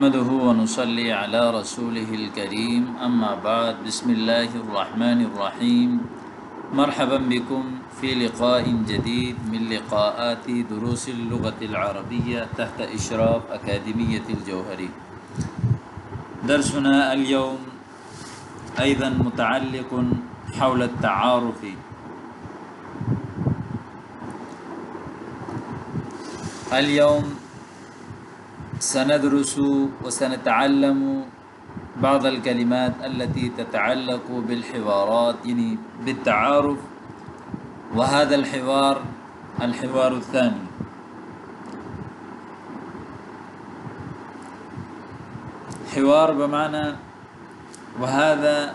نحمده ونصلي على رسوله الكريم أما بعد بسم الله الرحمن الرحيم مرحبا بكم في لقاء جديد من لقاءات دروس اللغة العربية تحت إشراف أكاديمية الجوهري. درسنا اليوم أيضا متعلق حول التعارف. اليوم سندرس وسنتعلم بعض الكلمات التي تتعلق بالحوارات يعني بالتعارف، وهذا الحوار الثاني. حوار بمعنى وهذا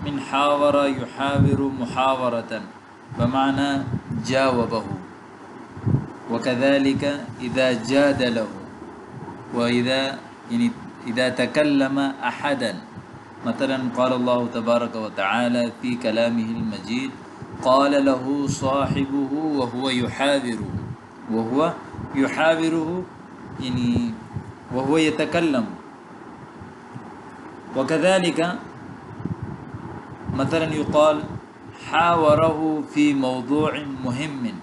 من حاور يحاور محاورة بمعنى جاوبه، وكذلك إذا جادله، وإذا يعني إذا تكلم أحدا. مثلا قال الله تبارك وتعالى في كلامه المجيد قال له صاحبه وهو يحاوره يعني وهو يتكلم. وكذلك مثلا يقال حاوره في موضوع مهم،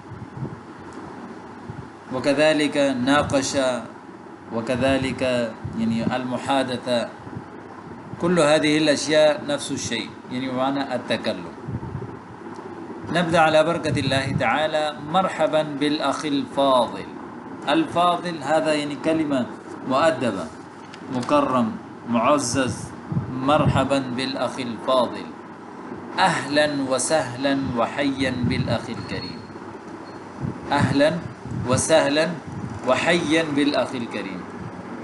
وكذلك ناقش، وكذلك يعني المحادثة. كل هذه الأشياء نفس الشيء يعني بمعنى التكلم. نبدأ على بركة الله تعالى. مرحبا بالأخ الفاضل. الفاضل هذا يعني كلمة مؤدبة، مكرم، معزز. مرحبا بالأخ الفاضل، أهلا وسهلا وحيا بالأخ الكريم. أهلا وسهلا وحيا بالأخ الكريم.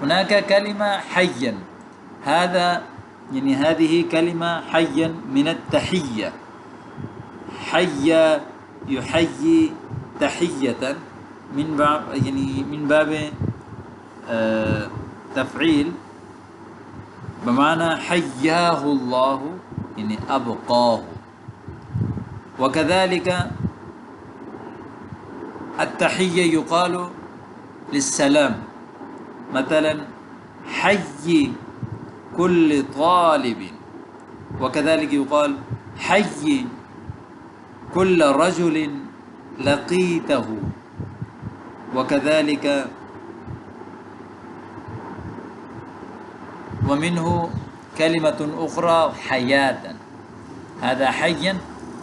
هناك كلمة حيا، هذا يعني هذه كلمة حيا من التحية. حي يحيي تحية من باب يعني من باب تفعيل، بمعنى حياه الله يعني أبقاه. وكذلك التحية يقال للسلام، مثلا حي كل طالب، وكذلك يقال حي كل رجل لقيته. وكذلك ومنه كلمة أخرى حياة، هذا حيا،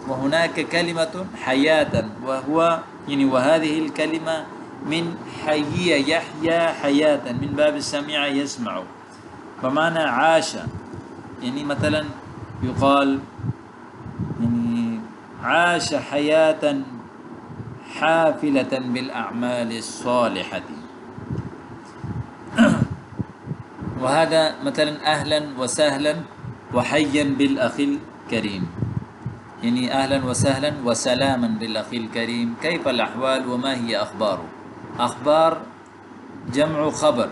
وهناك كلمة حياة وهو يعني وهذه الكلمة من حي يحيى حياة من باب السمع يسمع، بمعنى عاش. يعني مثلا يقال يعني عاش حياة حافلة بالأعمال الصالحة. وهذا مثلا أهلا وسهلا وحيا بالأخ الكريم، يعني أهلا وسهلا وسلاما بالأخ الكريم. كيف الأحوال وما هي أخباره؟ أخبار جمع خبر.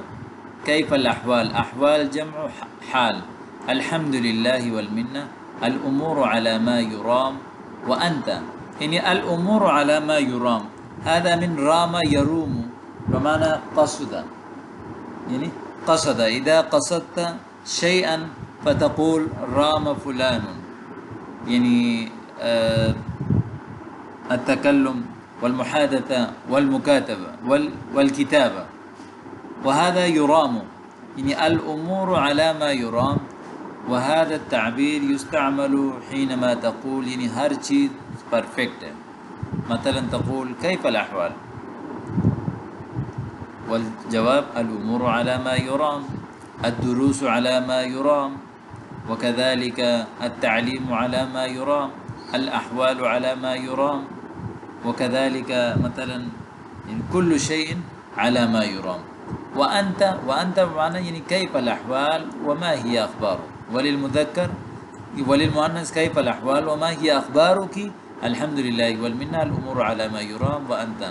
كيف الأحوال؟ أحوال جمع حال. الحمد لله والمنة، الأمور على ما يرام. وأنت يعني الأمور على ما يرام، هذا من رام يروم بمعنى قصد، يعني قصد. إذا قصدت شيئا فتقول رام فلان، يعني التكلم والمحادثة والمكاتبة والكتابة، وهذا يرام يعني الأمور على ما يرام. وهذا التعبير يستعمل حينما تقول يعني هر چیز پرفیکٹ ہے. مثلا تقول كيف الأحوال، والجواب الأمور على ما يرام، الدروس على ما يرام، وكذلك التعليم على ما يرام، الأحوال على ما يرام، وكذلك مثلا كل شيء على ما يرام. وأنت بمعنى يعني كيف الأحوال وما هي أخباره. وللمذكر وللمؤنث كيف الأحوال وما هي أخبارك، الحمد لله والمنة، الأمور على ما يرام. وأنت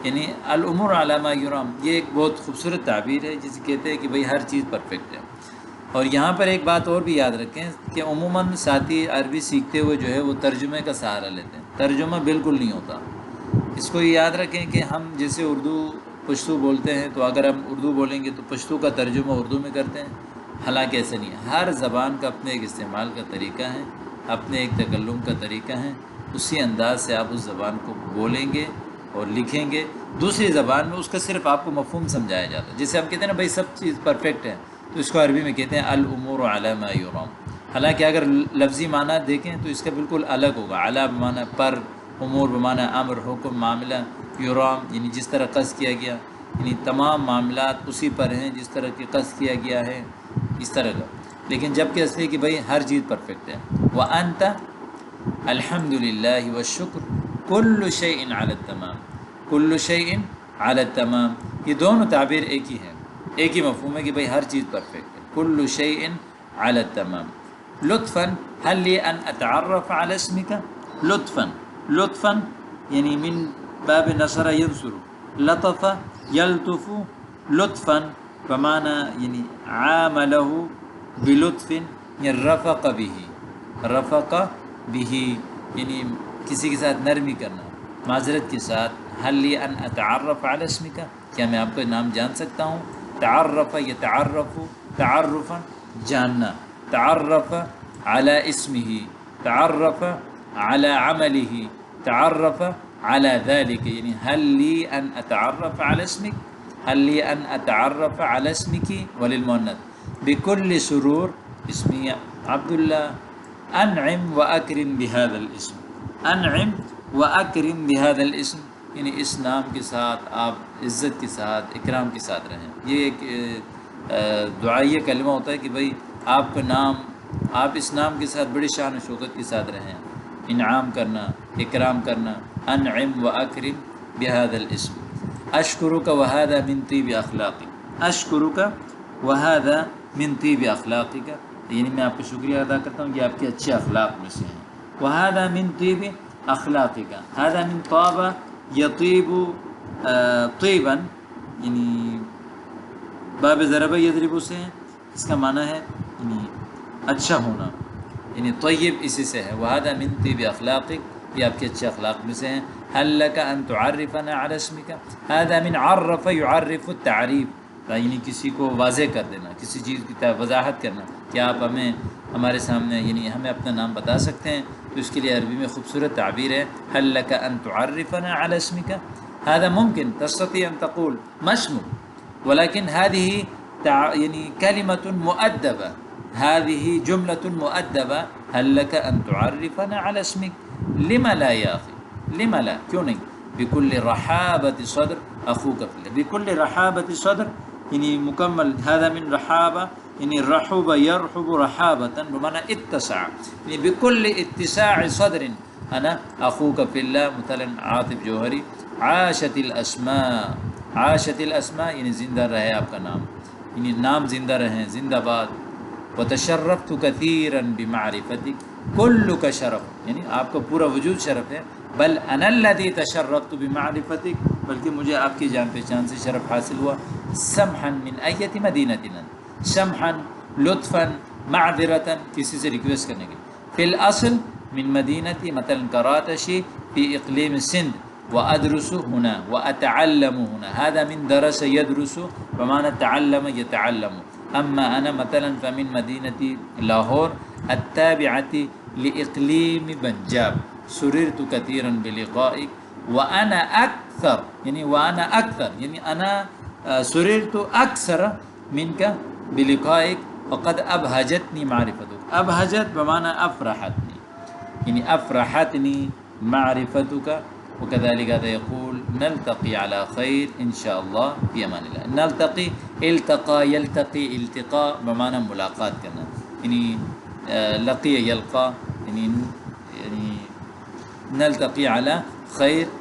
یعنی الامور علی ما یرام، یہ ایک بہت خوبصورت تعبیر ہے جسے کہتے ہیں کہ بھئی ہر چیز پرفیکٹ ہے. اور یہاں پر ایک بات اور بھی یاد رکھیں کہ عموماً ساتھی عربی سیکھتے ہوئے جو ہے وہ ترجمے کا سہارا لیتے ہیں. ترجمہ بالکل نہیں ہوتا. اس کو یاد رکھیں کہ ہم جیسے اردو پشتو بولتے ہیں تو اگر ہم اردو بولیں گے تو پشتو کا ترجمہ اردو میں کرتے ہیں، حالانکہ ایسا نہیں ہے۔ ہر زبان کا اپنے ایک استعمال کا طریقہ ہے، اپنے ایک تکلم کا طریقہ ہے، اسی انداز سے آپ اس زبان کو بولیں گے اور لکھیں گے۔ دوسری زبان میں اس کا صرف آپ کو مفہوم سمجھایا جاتا ہے، جیسے ہم کہتے ہیں نا بھائی سب چیز پرفیکٹ ہے، تو اس کو عربی میں کہتے ہیں الامور علی ما یرام، حالانکہ اگر لفظی معنی دیکھیں تو اس کا بالکل الگ ہوگا۔ علی بمعنی پر، امور بمعنی امر، حکم، معاملہ، یرام یعنی جس طرح قصد کیا گیا، یعنی تمام معاملات اسی پر ہیں جس طرح کی قصد کیا گیا ہے، اس طرح کا۔ لیکن جب کہ اصلی کہ بھائی ہر چیز پرفیکٹ ہے۔ وَأَنْتَ الحمد للہ والشکر کل شیء علی التمام، کل شیء علی التمام، یہ دونوں تعبیر ایک ہی ہیں، ایک ہی مفہوم ہے کہ بھائی ہر چیز پرفیکٹ ہے۔ کل شیء علی التمام۔ لطفاً هل لي ان اتعرف على اسمك، لطفاً، لطفاً یعنی من باب نصر ینصر، لطف یلطف، لطفاً بمعنی یعنی عامله بلطف، یا رفق به، رفق به یعنی کسی کے ساتھ نرمی کرنا، معذرت کے ساتھ۔ هل لي ان اتعرف على اسمك، کیا میں آپ کا نام جان سکتا ہوں؟ تعرف یتعرف، تعرفا جاننا، تعرف على اسمه، تعرف على عمله، تعرف على ذلك، یعنی هل لي ان اتعرف على اسمك، هل لي ان اتعرف على اسمك وللمؤنث بكل سرور، اسمي عبد الله، انعم واکرم بهذا الاسم، انعم واکرم بهذا الاسم، یعنی اس نام کے ساتھ آپ عزت کے ساتھ، اکرام کے ساتھ رہیں۔ یہ ایک دعائیہ کلمہ ہوتا ہے کہ بھئی آپ کا نام، آپ اس نام کے ساتھ بڑی شان و شوکت کے ساتھ رہیں، انعام کرنا، اکرام کرنا۔ انعم واکرم بهذا الاسم، اشکرک وهذا من طیب اخلاقی، اشکرک وهذا من طیب اخلاقک، یعنی میں آپ کا شکریہ ادا کرتا ہوں، یہ آپ کے اچھے اخلاق میں سے ہیں۔ وهذا من طیب اخلاقک، هذا من طاب یطیب طیبا، یعنی باب ضرب یضرب سے ہے، اس کا معنی ہے یعنی اچھا ہونا، یعنی طیب اسی سے ہے۔ وهذا من طیب اخلاقک، یہ آپ کے اچھے اخلاق میں سے ہیں۔ هل لك ان تعرفنا على اسمك، هذا من عرف يعرف التعریف، یعنی کسی کو واضح کر دینا، کسی چیز کی وضاحت کرنا، کیا آپ ہمیں ہمارے سامنے یعنی ہمیں اپنا نام بتا سکتے ہیں؟ تو اس کے لیے عربی میں خوبصورت تعبیر ہے، هل لك ان تعرفنا على اسمك، هذا ممکن تستطيع ان تقول ما اسمك، ولكن هذه يعني كلمة مؤدبة، هذه جملة مؤدبة، هل لك ان تعرفنا على اسمك، لما لا يا اخي، لما لا، کیوں نہیں؟ بكل رحابة صدر اخوك في الله، بكل رحابة صدر یعنی مکمل، هذا من رحابة یعنی رحب یرحب رحابة بمعنى اتسع، یعنی بكل اتساع صدر انا اخوك في الله، مثلا عاطف جوہری۔ عاشت الاسماء، عاشت الاسماء یعنی زندہ رہے آپ کا نام، یعنی نام زندہ رہیں، زندہ باد۔ وتشرفت كثيرا بمعرفتك، كلك شرف یعنی آپ کا پورا وجود شرف ہے۔ بل انا الذي تشرفت بمعرفتك، بلکہ مجھے آپ کی جان پہچان سے شرف حاصل ہوا۔ سمحا من ایت مدینتنا، سمحا لطفا معذرتا کسی سے ریکویسٹ کرنے کے، فی الاصل من مدینتی مثلا کراتشی فی اقلیم سندھ، وادرس هنا واتعلم هنا، هذا من درس يدرس بمعنى تعلم يتعلم۔ اما انا مثلا فمن مدینتی لاہور التابعة لاقلیم پنجاب، سررت كثيرا بلقائك وانا اکثر یعنی وانا اکثر یعنی انا سررت اکثر منك بلقائك وقد ابهجتني معرفتك، ابهجت بمعنى افرحتني یعنی افرحتني معرفتك۔ وكذلك هذا يقول نلتقي على خير ان شاء الله في امان الله، نلتقي التقى يلتقي التقاء بمعنى ملاقات کرنا، یعنی لقي يلقى، یعنی نلتقي على خیر